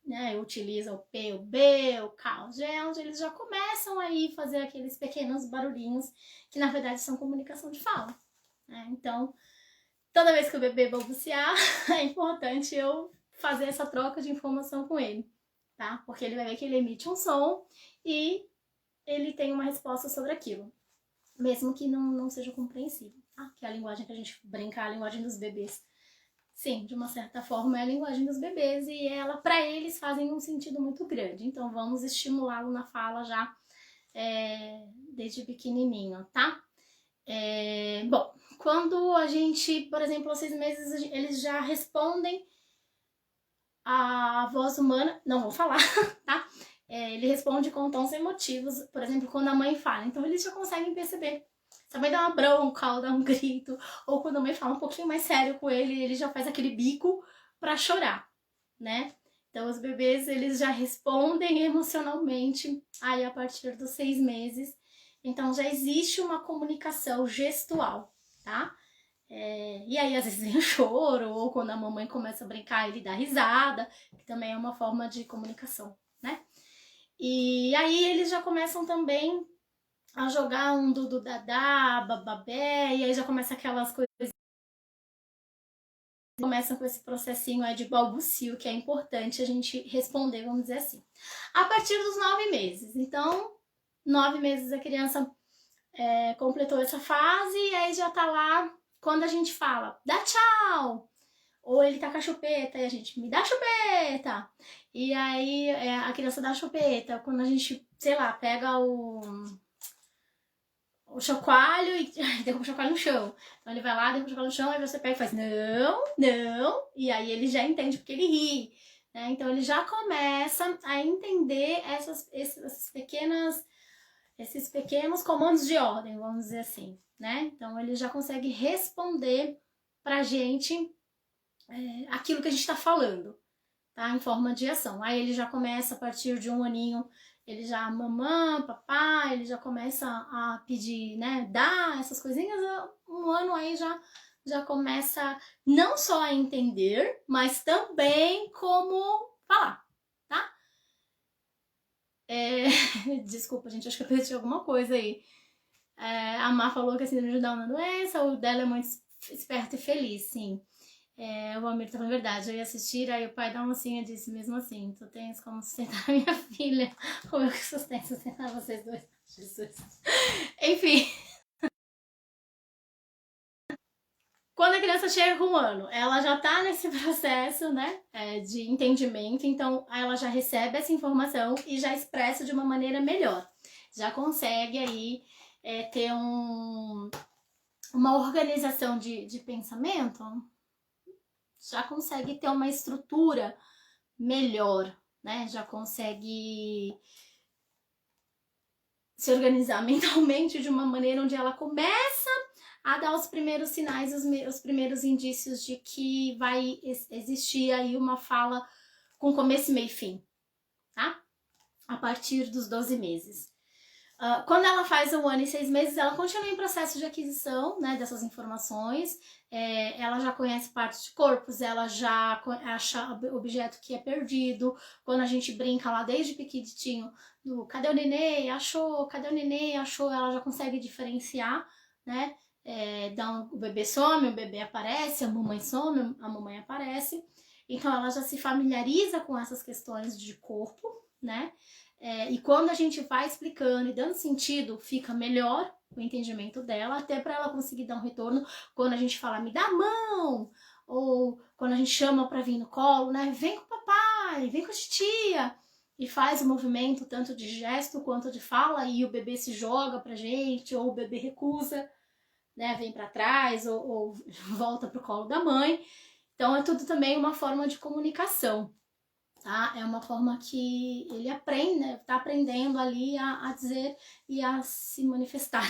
né? Utiliza o P, o B, o K, o G, onde eles já começam aí a fazer aqueles pequenos barulhinhos que, na verdade, são comunicação de fala, né? Então, toda vez que o bebê balbuciar, é importante eu fazer essa troca de informação com ele, tá? Porque ele vai ver que ele emite um som e ele tem uma resposta sobre aquilo, mesmo que não seja compreensível, tá? Que é a linguagem que a gente brinca, a linguagem dos bebês. Sim, de uma certa forma é a linguagem dos bebês e ela, para eles, fazem um sentido muito grande. Então vamos estimulá-lo na fala já desde pequenininho, tá? Bom, quando a gente, por exemplo, aos 6 meses, eles já respondem a voz humana, não vou falar, tá? Ele responde com tons emotivos, por exemplo, quando a mãe fala. Então, eles já conseguem perceber Se a mãe dá uma bronca ou dá um grito, ou quando a mãe fala um pouquinho mais sério com ele já faz aquele bico pra chorar, né? Então os bebês, eles já respondem emocionalmente aí a partir dos 6 meses. Então já existe uma comunicação gestual, tá? E aí às vezes vem o choro, ou quando a mamãe começa a brincar, ele dá risada, que também é uma forma de comunicação, né? E aí eles já começam também a jogar um dudu dadá, bababé, e aí já começa aquelas coisas, começam com esse processinho aí de balbucio, que é importante a gente responder, vamos dizer assim. A partir dos 9 meses, então, 9 meses a criança completou essa fase, e aí já tá lá, quando a gente fala, dá tchau, ou ele tá com a chupeta, e a gente, me dá a chupeta, e aí a criança dá a chupeta, quando a gente, sei lá, pega o chocalho e derruba o chocalho no chão. Então ele vai lá, derruba o chocalho no chão, aí você pega e faz não, não, e aí ele já entende porque ele ri, né? Então ele já começa a entender esses pequenos comandos de ordem, vamos dizer assim, né? Então ele já consegue responder pra gente aquilo que a gente tá falando, tá? Em forma de ação. Aí ele já começa a partir de 1 aninho, ele já mamã, papai, ele já começa a pedir, né, dar essas coisinhas, 1 ano aí já começa não só a entender, mas também como falar, tá? Desculpa, gente, acho que eu perdi alguma coisa aí. A Má falou que a síndrome de Down é uma doença, o dela é muito esperto e feliz, sim. O Amir tá falando a verdade, eu ia assistir, aí o pai da mocinha disse mesmo assim, tu tens como sustentar a minha filha, ou eu que sustento sustentar vocês dois, Jesus. Enfim, quando a criança chega com 1 ano, ela já tá nesse processo, né, de entendimento, então ela já recebe essa informação e já expressa de uma maneira melhor, já consegue aí ter uma organização de pensamento, já consegue ter uma estrutura melhor, né? Já consegue se organizar mentalmente de uma maneira onde ela começa a dar os primeiros sinais, os primeiros indícios de que vai existir aí uma fala com começo, meio e fim, tá? A partir dos 12 meses. Quando ela faz 1 ano e 6 meses, ela continua em processo de aquisição, né, dessas informações, ela já conhece partes de corpos, ela já acha objeto que é perdido, quando a gente brinca lá desde pequitinho, do cadê o nenê, achou, cadê o nenê, achou, ela já consegue diferenciar, né, então o bebê some, o bebê aparece, a mamãe some, a mamãe aparece, então ela já se familiariza com essas questões de corpo, né, e quando a gente vai explicando e dando sentido, fica melhor o entendimento dela, até para ela conseguir dar um retorno quando a gente fala, me dá a mão, ou quando a gente chama para vir no colo, né, vem com o papai, vem com a titia, e faz o movimento tanto de gesto quanto de fala, e o bebê se joga pra gente, ou o bebê recusa, né, vem para trás, ou volta pro colo da mãe. Então é tudo também uma forma de comunicação. Tá? É uma forma que ele aprende, né? Tá aprendendo ali a dizer e a se manifestar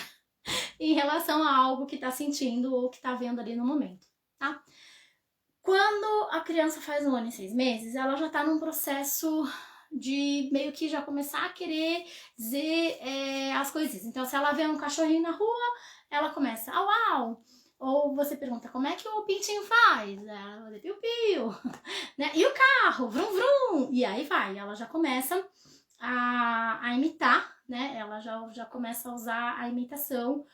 em relação a algo que tá sentindo ou que tá vendo ali no momento, tá? Quando a criança faz 1 ano e 6 meses, ela já tá num processo de meio que já começar a querer dizer as coisinhas. Então, se ela vê um cachorrinho na rua, ela começa, au, au. Ou você pergunta, como é que o pintinho faz? Ela vai dizer, piu-piu. Né? E o carro, vrum, vrum. E aí vai, ela já começa a imitar, né? Ela já começa a usar a imitação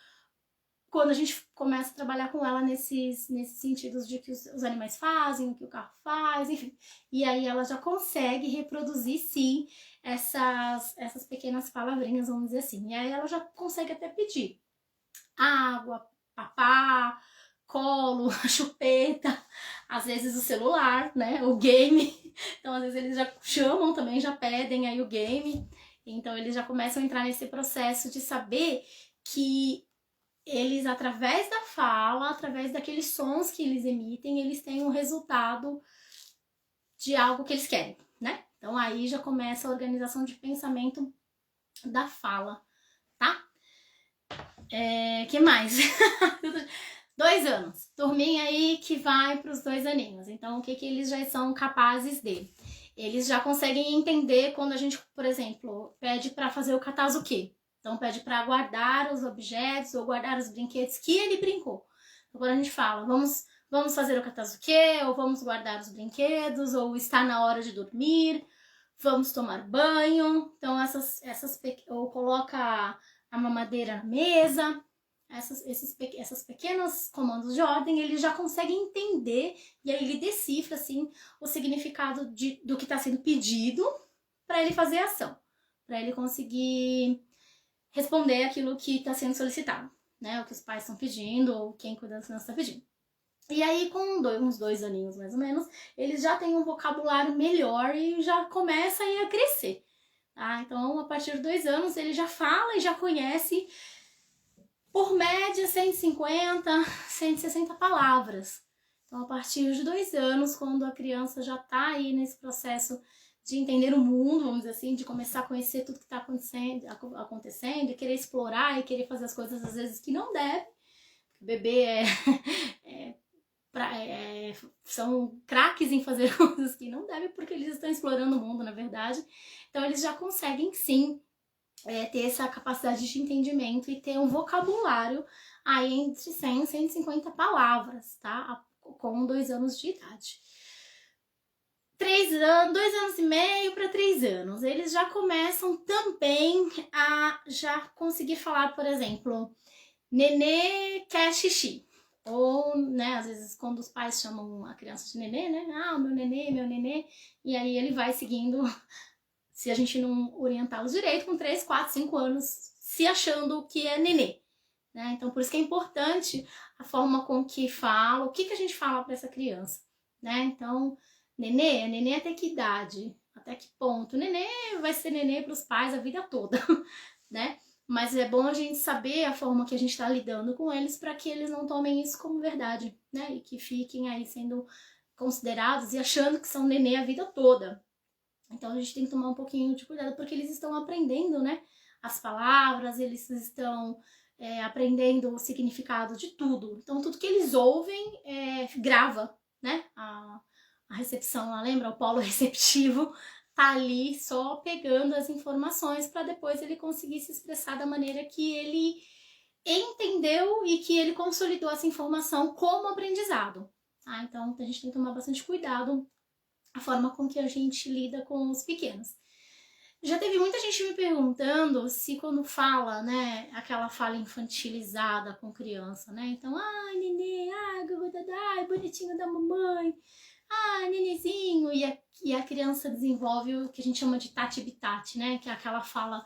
quando a gente começa a trabalhar com ela nesses sentidos de que os animais fazem, o que o carro faz, enfim. E aí ela já consegue reproduzir, sim, essas pequenas palavrinhas, vamos dizer assim. E aí ela já consegue até pedir água, papá, colo, chupeta, às vezes o celular, né, o game. Então, às vezes eles já chamam também, já pedem aí o game. Então, eles já começam a entrar nesse processo de saber que eles, através da fala, através daqueles sons que eles emitem, eles têm um resultado de algo que eles querem, né? Então, aí já começa a organização de pensamento da fala, tá? Que mais? 2 anos. Turminha aí que vai para os 2 aninhos. Então, o que eles já são capazes de? Eles já conseguem entender quando a gente, por exemplo, pede para fazer o katazuki. Então, pede para guardar os objetos ou guardar os brinquedos que ele brincou. Então, quando a gente fala, vamos fazer o katazuki, ou vamos guardar os brinquedos, ou está na hora de dormir, vamos tomar banho. Então, ou coloca a mamadeira na mesa. Esses pequenos comandos de ordem, ele já consegue entender e aí ele decifra assim o significado do que está sendo pedido para ele fazer a ação, para ele conseguir responder aquilo que está sendo solicitado, né? O que os pais estão pedindo ou quem cuida das crianças está pedindo. E aí, com uns 2 aninhos mais ou menos, eles já têm um vocabulário melhor e já começa a crescer. Tá? Então, a partir de 2 anos, ele já fala e já conhece, por média, 150, 160 palavras. Então, a partir de 2 anos, quando a criança já está aí nesse processo de entender o mundo, vamos dizer assim, de começar a conhecer tudo que está acontecendo, e querer explorar e querer fazer as coisas às vezes que não deve. O bebê são craques em fazer coisas que não devem, porque eles estão explorando o mundo, na verdade. Então, eles já conseguem, sim, ter essa capacidade de entendimento e ter um vocabulário aí entre 100 e 150 palavras, tá? Com 2 anos de idade. 2 anos e meio para 3 anos, eles já começam também a já conseguir falar, por exemplo, nenê quer xixi. Ou, né, às vezes quando os pais chamam a criança de nenê, né? Ah, meu nenê, e aí ele vai seguindo, se a gente não orientá-los direito, com 3, 4, 5 anos, se achando que é nenê. Né? Então, por isso que é importante a forma com que fala, o que a gente fala para essa criança. Né? Então, nenê até que idade? Até que ponto? Nenê vai ser nenê para os pais a vida toda, né? Mas é bom a gente saber a forma que a gente está lidando com eles para que eles não tomem isso como verdade, né? E que fiquem aí sendo considerados e achando que são nenê a vida toda. Então a gente tem que tomar um pouquinho de cuidado, porque eles estão aprendendo, né? As palavras, eles estão aprendendo o significado de tudo. Então tudo que eles ouvem grava, né? A recepção, lá, lembra? O polo receptivo tá ali só pegando as informações para depois ele conseguir se expressar da maneira que ele entendeu e que ele consolidou essa informação como aprendizado. Tá? Então a gente tem que tomar bastante cuidado a forma com que a gente lida com os pequenos. Já teve muita gente me perguntando se quando fala, né, aquela fala infantilizada com criança, né? Então, ai, nenê, ai, bonitinho da mamãe, ai, nenezinho, e a criança desenvolve o que a gente chama de tati-bitati, né? Que é aquela fala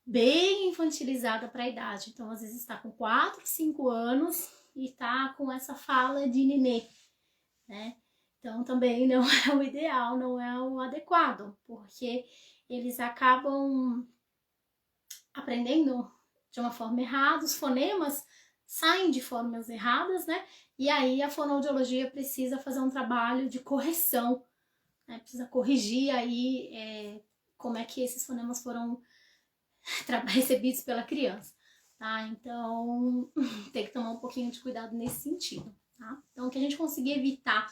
bem infantilizada para a idade. Então, às vezes está com 4, 5 anos e está com essa fala de nenê, né? Então, também não é o ideal, não é o adequado, porque eles acabam aprendendo de uma forma errada, os fonemas saem de formas erradas, né? E aí a fonoaudiologia precisa fazer um trabalho de correção, né? Precisa corrigir aí como é que esses fonemas foram recebidos pela criança, tá? Então, tem que tomar um pouquinho de cuidado nesse sentido, tá? Então, o que a gente conseguir evitar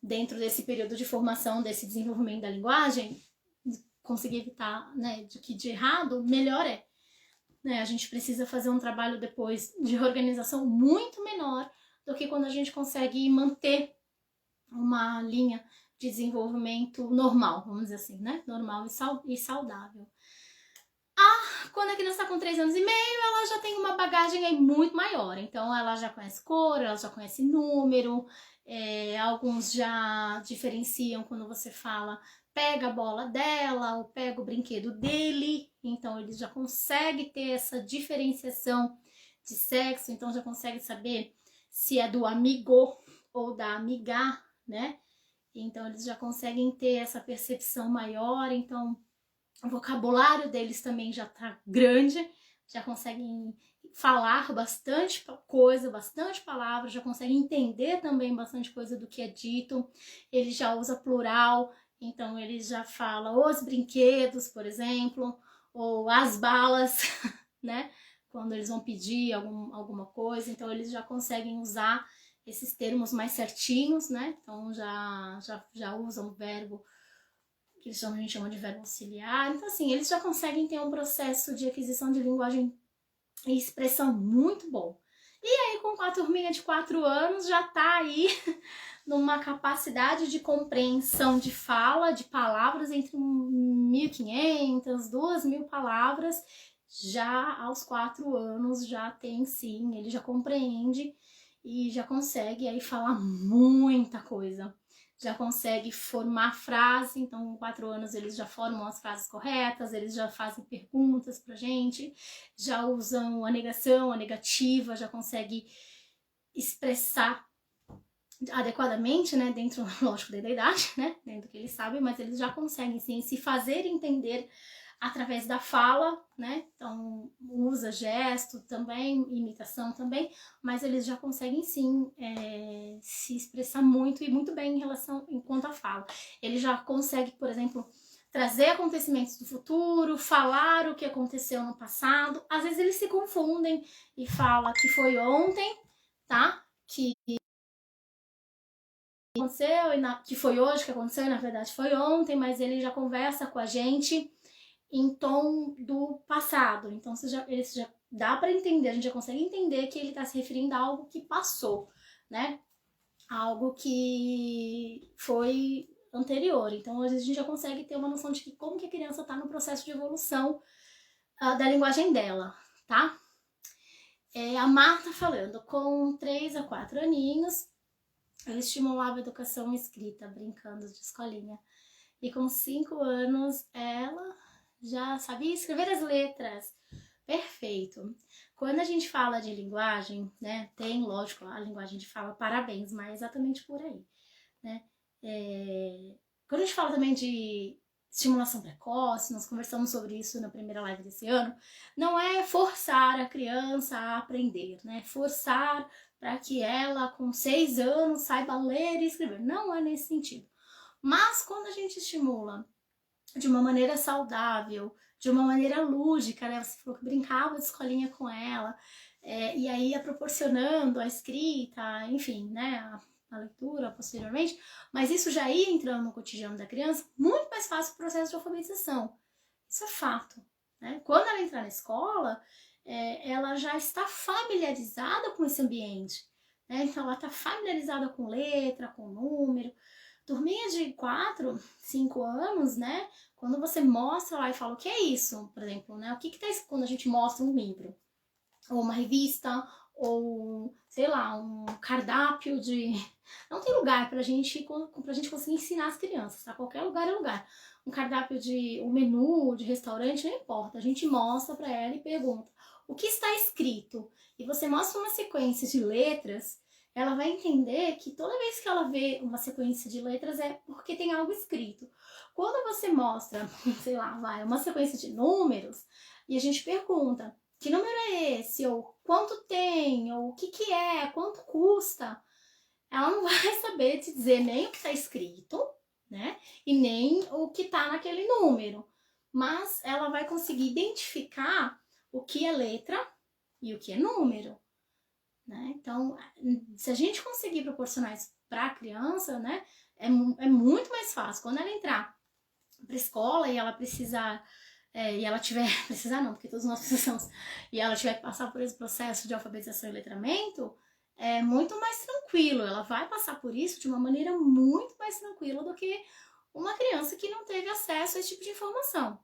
dentro desse período de formação, desse desenvolvimento da linguagem, conseguir evitar, né, de errado, melhor é. Né? A gente precisa fazer um trabalho depois de organização muito menor do que quando a gente consegue manter uma linha de desenvolvimento normal, vamos dizer assim, né? Normal e saudável. Quando a criança está com 3 anos e meio, ela já tem uma bagagem aí muito maior. Então, ela já conhece cor, ela já conhece número, alguns já diferenciam quando você fala pega a bola dela ou pega o brinquedo dele. Então, eles já conseguem ter essa diferenciação de sexo. Então, já consegue saber se é do amigo ou da amiga, né? Então, eles já conseguem ter essa percepção maior. Então, o vocabulário deles também já tá grande, já conseguem falar bastante coisa, bastante palavras, já conseguem entender também bastante coisa do que é dito. Ele já usa plural, então ele já fala os brinquedos, por exemplo, ou as balas, né? quando eles vão pedir alguma coisa, então eles já conseguem usar esses termos mais certinhos, né? Então já usam o verbo que a gente chama de verbo auxiliar. Então assim, eles já conseguem ter um processo de aquisição de linguagem e expressão muito bom. E aí com a turminha de 4 anos já tá aí numa capacidade de compreensão de fala, de palavras entre 1.500, 2.000 palavras, já aos 4 anos já tem sim, ele já compreende e já consegue aí falar muita coisa. Já consegue formar frase, então com 4 anos eles já formam as frases corretas, eles já fazem perguntas pra gente, já usam a negação, a negativa, já consegue expressar adequadamente, né, dentro, lógico, da idade, né, dentro do que eles sabem, mas eles já conseguem, sim, se fazer entender através da fala, né, então usa gesto também, imitação também, mas eles já conseguem, sim, se expressar muito e muito bem em relação, enquanto à fala. Ele já consegue, por exemplo, trazer acontecimentos do futuro, falar o que aconteceu no passado, às vezes eles se confundem e fala que foi ontem, tá, que aconteceu, que foi hoje que aconteceu, e na verdade foi ontem, mas ele já conversa com a gente em tom do passado. Então ele já dá para entender, a gente já consegue entender que ele está se referindo a algo que passou, né? Algo que foi anterior. Então a gente já consegue ter uma noção de que como que a criança está no processo de evolução da linguagem dela, tá? A Marta falando, com 3 a 4 aninhos, ela estimulava a educação escrita, brincando de escolinha. E com 5 anos, ela já sabia escrever as letras. Perfeito. Quando a gente fala de linguagem, né, tem, lógico, a linguagem de fala, parabéns, mas é exatamente por aí, né? Quando a gente fala também de estimulação precoce, nós conversamos sobre isso na primeira live desse ano, não é forçar a criança a aprender, né? Forçar para que ela, com 6 anos, saiba ler e escrever. Não é nesse sentido. Mas quando a gente estimula de uma maneira saudável, de uma maneira lúdica, né? Você falou que brincava de escolinha com ela, e aí ia proporcionando a escrita, enfim, né? A leitura posteriormente, mas isso já ia entrando no cotidiano da criança, muito mais fácil o processo de alfabetização. Isso é fato, né? Quando ela entrar na escola, ela já está familiarizada com esse ambiente, né? Então ela está familiarizada com letra, com número. Turminha de 4, 5 anos, né? Quando você mostra lá e fala o que é isso, por exemplo, né? O que tá quando a gente mostra um livro, ou uma revista, ou sei lá, um cardápio de. Não tem lugar pra gente conseguir ensinar as crianças, tá? Qualquer lugar é lugar. Um cardápio um menu de restaurante, não importa. A gente mostra pra ela e pergunta o que está escrito. E você mostra uma sequência de letras, ela vai entender que toda vez que ela vê uma sequência de letras é porque tem algo escrito. Quando você mostra, sei lá, uma sequência de números, e a gente pergunta que número é esse, ou quanto tem, ou o que é, quanto custa, ela não vai saber te dizer nem o que está escrito, né? E nem o que está naquele número. Mas ela vai conseguir identificar o que é letra e o que é número, né? Então, se a gente conseguir proporcionar isso para a criança, né, é muito mais fácil. Quando ela entrar para a escola e ela precisar, e ela tiver, precisar não, porque todos nós precisamos, e ela tiver que passar por esse processo de alfabetização e letramento, é muito mais tranquilo. Ela vai passar por isso de uma maneira muito mais tranquila do que uma criança que não teve acesso a esse tipo de informação.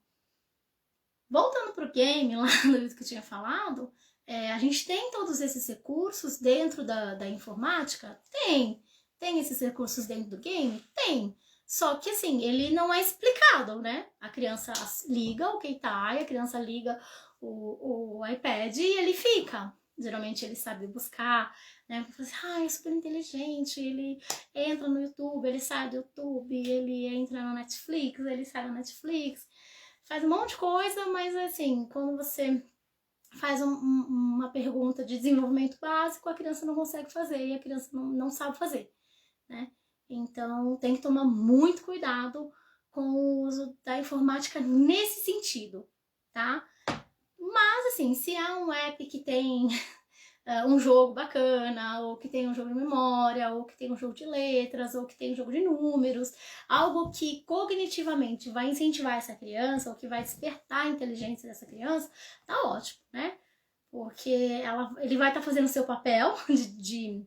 Voltando para o game, lá no vídeo que eu tinha falado, a gente tem todos esses recursos dentro da informática? Tem. Tem esses recursos dentro do game? Tem. Só que assim, ele não é explicado, né? A criança liga o Keitai, a criança liga o iPad e ele fica. Geralmente ele sabe buscar, né? É super inteligente, ele entra no YouTube, ele sai do YouTube, ele entra no Netflix, ele sai do Netflix, faz um monte de coisa, mas assim, quando você faz uma pergunta de desenvolvimento básico, a criança não consegue fazer e a criança não sabe fazer, né? Então tem que tomar muito cuidado com o uso da informática nesse sentido, tá? Mas, assim, se é um app que tem um jogo bacana, ou que tem um jogo de memória, ou que tem um jogo de letras, ou que tem um jogo de números, algo que cognitivamente vai incentivar essa criança, ou que vai despertar a inteligência dessa criança, tá ótimo, né? Porque ele vai estar fazendo o seu papel de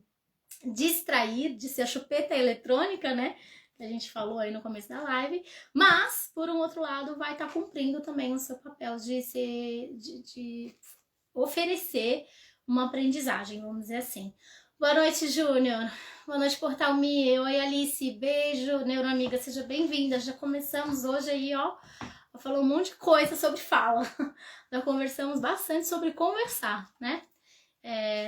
distrair, de ser a chupeta eletrônica, né? Que a gente falou aí no começo da live, mas, por um outro lado, vai estar cumprindo também o seu papel de oferecer uma aprendizagem, vamos dizer assim. Boa noite, Júnior. Boa noite, Portal Mi. Oi, Alice. Beijo, neuroamiga. Seja bem-vinda. Já começamos hoje aí, ó. Falou um monte de coisa sobre fala. Já conversamos bastante sobre conversar, né?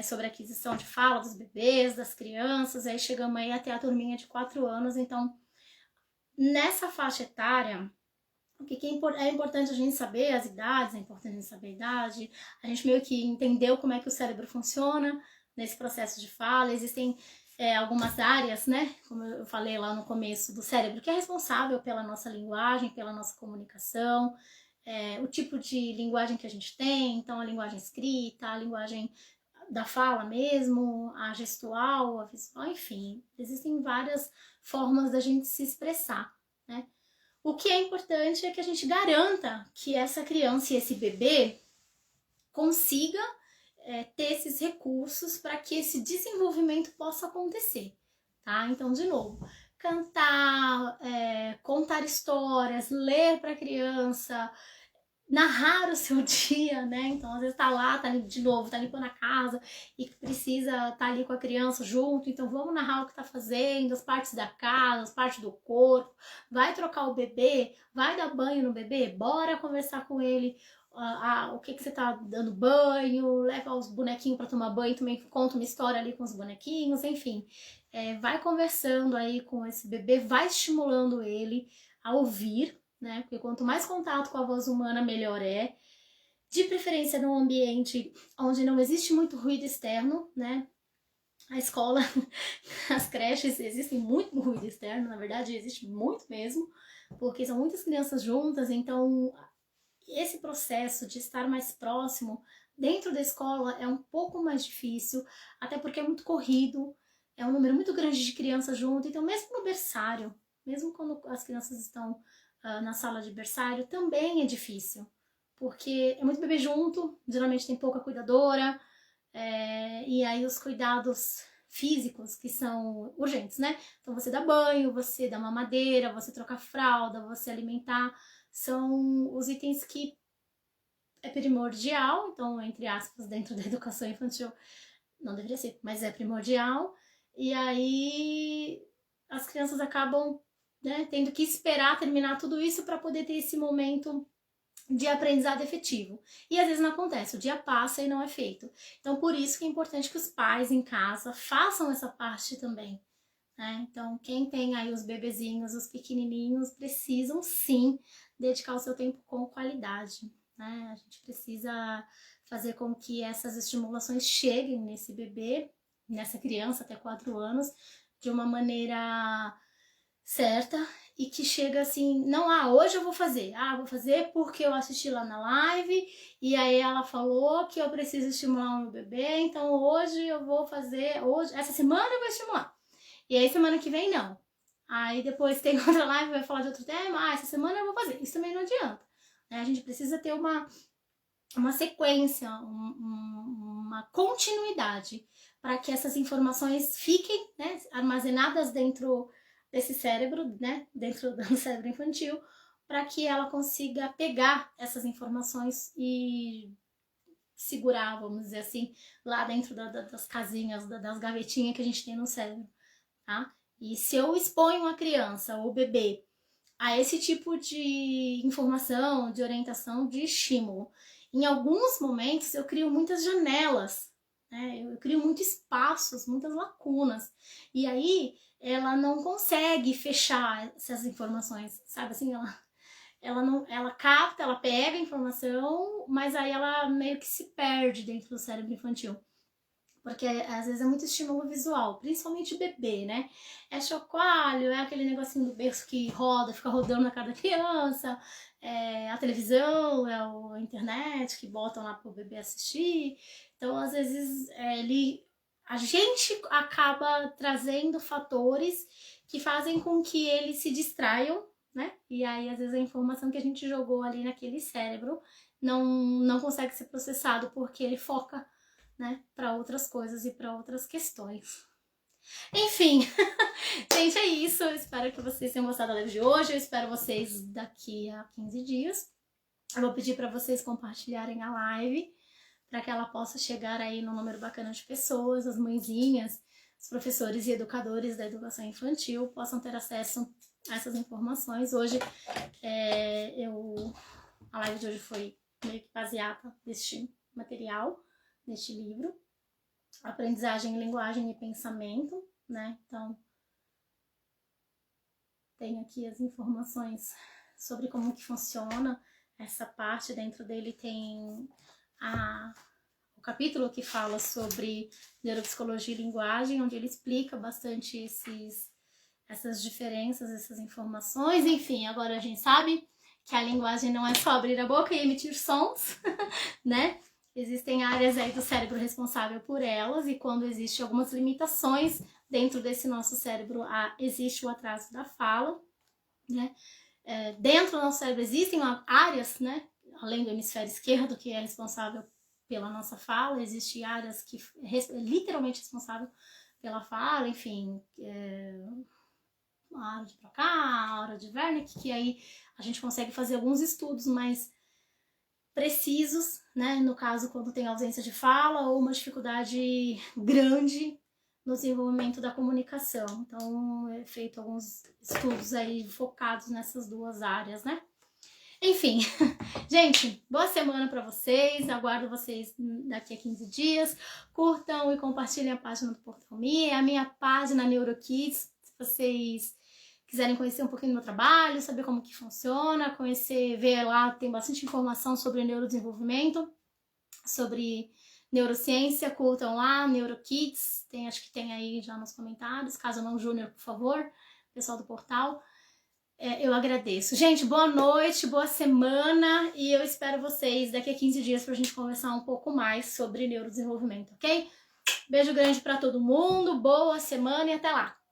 Sobre a aquisição de fala dos bebês, das crianças. Aí chegamos aí até a turminha de 4 anos. Então, nessa faixa etária, o que é importante a gente saber as idades, é importante a gente saber a idade, a gente meio que entendeu como é que o cérebro funciona nesse processo de fala. Existem algumas áreas, né, como eu falei lá no começo, do cérebro, que é responsável pela nossa linguagem, pela nossa comunicação, o tipo de linguagem que a gente tem, então a linguagem escrita, a linguagem da fala mesmo, a gestual, a visual, enfim, existem várias formas da gente se expressar, né? O que é importante é que a gente garanta que essa criança e esse bebê consiga ter esses recursos para que esse desenvolvimento possa acontecer, tá? Então, de novo, cantar, contar histórias, ler para a criança, narrar o seu dia, né? Então, às vezes tá lá, tá de novo, tá limpando a casa e precisa tá ali com a criança junto, então vamos narrar o que tá fazendo, as partes da casa, as partes do corpo, vai trocar o bebê, vai dar banho no bebê, bora conversar com ele, o que você tá dando banho, leva os bonequinhos para tomar banho, também conta uma história ali com os bonequinhos, enfim, vai conversando aí com esse bebê, vai estimulando ele a ouvir, né? Porque quanto mais contato com a voz humana, melhor é. De preferência num ambiente onde não existe muito ruído externo, né? A escola, as creches, existem muito ruído externo, na verdade existe muito mesmo, porque são muitas crianças juntas, então esse processo de estar mais próximo dentro da escola é um pouco mais difícil, até porque é muito corrido, é um número muito grande de crianças junto, então mesmo no berçário, mesmo quando as crianças estão na sala de berçário, também é difícil, porque é muito bebê junto, geralmente tem pouca cuidadora, e aí os cuidados físicos que são urgentes, né? Então você dá banho, você dá mamadeira, você troca fralda, você alimentar, são os itens que é primordial, então, entre aspas, dentro da educação infantil, não deveria ser, mas é primordial, e aí as crianças acabam, né, tendo que esperar terminar tudo isso para poder ter esse momento de aprendizado efetivo. E às vezes não acontece, o dia passa e não é feito. Então, por isso que é importante que os pais em casa façam essa parte também, né? Então, quem tem aí os bebezinhos, os pequenininhos, precisam sim dedicar o seu tempo com qualidade, né? A gente precisa fazer com que essas estimulações cheguem nesse bebê, nessa criança até 4 anos, de uma maneira certa e que chega assim, não, hoje eu vou fazer, vou fazer porque eu assisti lá na live e aí ela falou que eu preciso estimular o meu bebê, então hoje eu vou fazer, essa semana eu vou estimular, e aí semana que vem não, aí depois tem outra live, vai falar de outro tema, essa semana eu vou fazer, isso também não adianta, né? A gente precisa ter uma sequência, uma continuidade para que essas informações fiquem, né, armazenadas dentro desse cérebro, né, dentro do cérebro infantil, para que ela consiga pegar essas informações e segurar, vamos dizer assim, lá dentro das casinhas, das gavetinhas que a gente tem no cérebro, tá? E se eu exponho a criança ou o bebê a esse tipo de informação, de orientação, de estímulo, em alguns momentos eu crio muitas janelas, né? Eu crio muitos espaços, muitas lacunas, e aí ela não consegue fechar essas informações, sabe assim, ela capta, ela pega a informação, mas aí ela meio que se perde dentro do cérebro infantil. porque às vezes é muito estímulo visual, principalmente bebê, né? É chocalho, é aquele negocinho do berço que roda, fica rodando na cara da criança, é a televisão, é a internet que botam lá pro bebê assistir. Então, às vezes, a gente acaba trazendo fatores que fazem com que eles se distraiam, né? E aí, às vezes, a informação que a gente jogou ali naquele cérebro não consegue ser processado porque ele foca, né, para outras coisas e para outras questões. Enfim, gente, é isso. Eu espero que vocês tenham gostado da live de hoje. Eu espero vocês daqui a 15 dias. Eu vou pedir para vocês compartilharem a live para que ela possa chegar aí num número bacana de pessoas, as mãezinhas, os professores e educadores da educação infantil possam ter acesso a essas informações. Hoje, a live de hoje foi meio que baseada neste material, neste livro, Aprendizagem, Linguagem e Pensamento, né? Então, tem aqui as informações sobre como que funciona essa parte. Dentro dele tem o capítulo que fala sobre neuropsicologia e linguagem, onde ele explica bastante essas diferenças, essas informações. Enfim, agora a gente sabe que a linguagem não é só abrir a boca e emitir sons, né? Existem áreas aí do cérebro responsável por elas, e quando existem algumas limitações dentro desse nosso cérebro, existe o atraso da fala, né? Dentro do nosso cérebro existem áreas, né? Além do hemisfério esquerdo, que é responsável pela nossa fala, existem áreas que literalmente responsável pela fala, enfim, a área de Broca, a área de Wernicke, que aí a gente consegue fazer alguns estudos mais precisos, né? No caso, quando tem ausência de fala ou uma dificuldade grande no desenvolvimento da comunicação. Então, é feito alguns estudos aí focados nessas duas áreas, né? Enfim, gente, boa semana para vocês. Aguardo vocês daqui a 15 dias. Curtam e compartilhem a página do Portal Me, a minha página NeuroKids, se vocês quiserem conhecer um pouquinho do meu trabalho, saber como que funciona, ver lá, tem bastante informação sobre neurodesenvolvimento, sobre neurociência, curtam lá, NeuroKids, acho que tem aí já nos comentários, caso não, Júnior, por favor, pessoal do portal, eu agradeço. Gente, boa noite, boa semana, e eu espero vocês daqui a 15 dias pra gente conversar um pouco mais sobre neurodesenvolvimento, ok? Beijo grande pra todo mundo, boa semana e até lá!